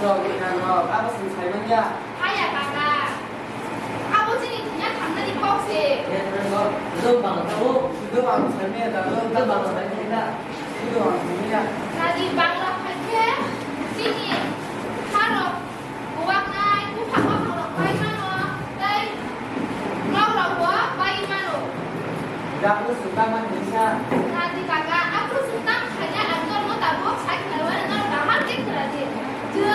그냥 아버지 살면야. 하야 가가. 아버지는 그냥 당연히 뻑시. 예, 그래서 그동안 하고 그동안 삶에다 그동안 삶에다 그동안 삶이야. 나디 방라 할게. 지니 하러 고학나이 고학하러 바이마노. 나이 라우라와 바이마노. 야, 그 sultan만 괜찮아. 나디 가가 앞으로 sultan hanya agar mau tabok saya keluar dengan bahan deklarasi. 등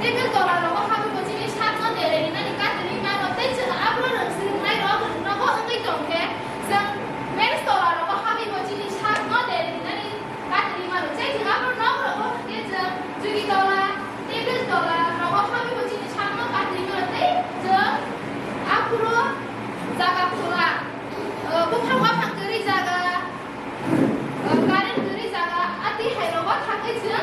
내가 돌아라고 하고 보지니 샷건 내리나 니까 들리면 어때? 저 앞으로는 승나이로 그러고 응이 동게. 성 메르스 돌아라고 하고 보지니 샷건 내리나 니까 들리면 어때? 저 앞으로 나오라고 이제 저기 돌아 내가 돌아라고 하고 보지니 샷건 들리면 어때? 저 앞으로 자가 돌아 부파와 방들이 자가 가는들이 자가 아티 해로고 타게지는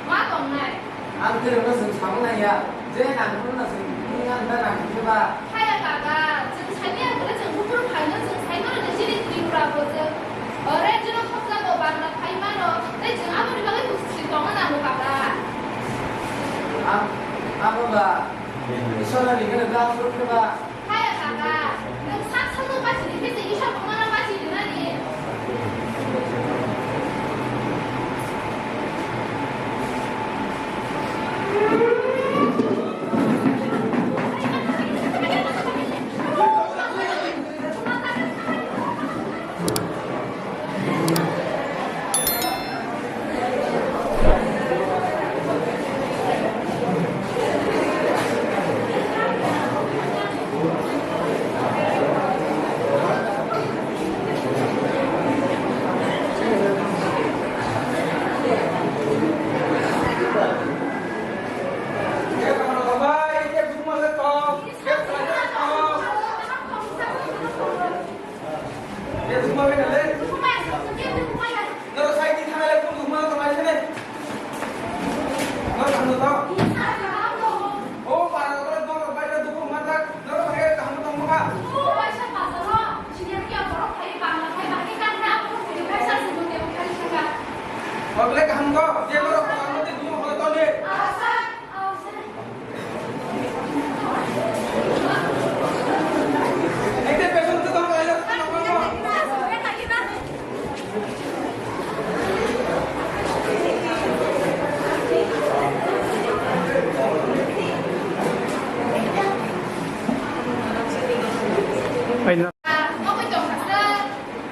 와 동네. 안 그래 무슨 장난이야. 쟤는 혼나서 그냥 나랑 해봐. 하야가가 지금 삶이야 그래 지금 부풀 발는 지금 삶으로 내실이 드리우라고 지금 어레지로 컵사고 말라 파이마로 내 지금 아무리 방에 부스치 동안 안 오가가 아무가 이천원이 그래 나 그렇게 봐. 하야가가 능 사천원 빠지니 그래서 이천 공만원 빠지니라니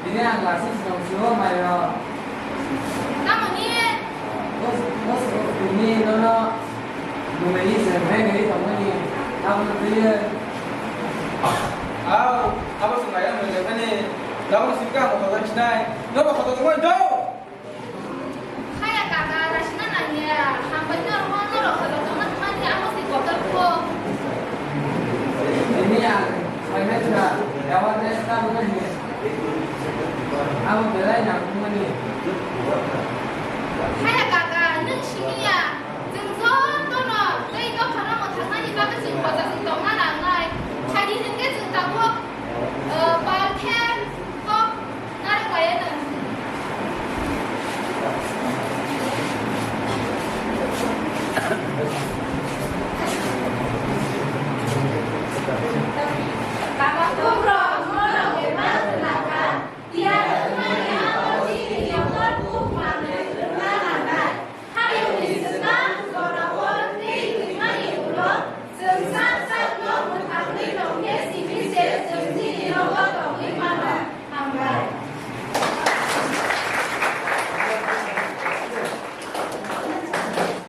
Ini agak sih semua mayo. 나머니 ini nono numeri sampai kamu ni kamu dia. apa sengaja menjaga ni? Lawan sikap mau kau cinai, nak kau kau cuma jauh. 하야가가 라시나 나니야 한번요 원으로 그러면 한이 아무리 거들고 Ini yang saya sudah lewat tahun ini. Aku bela yang kamu ni. 하야가가 능심이야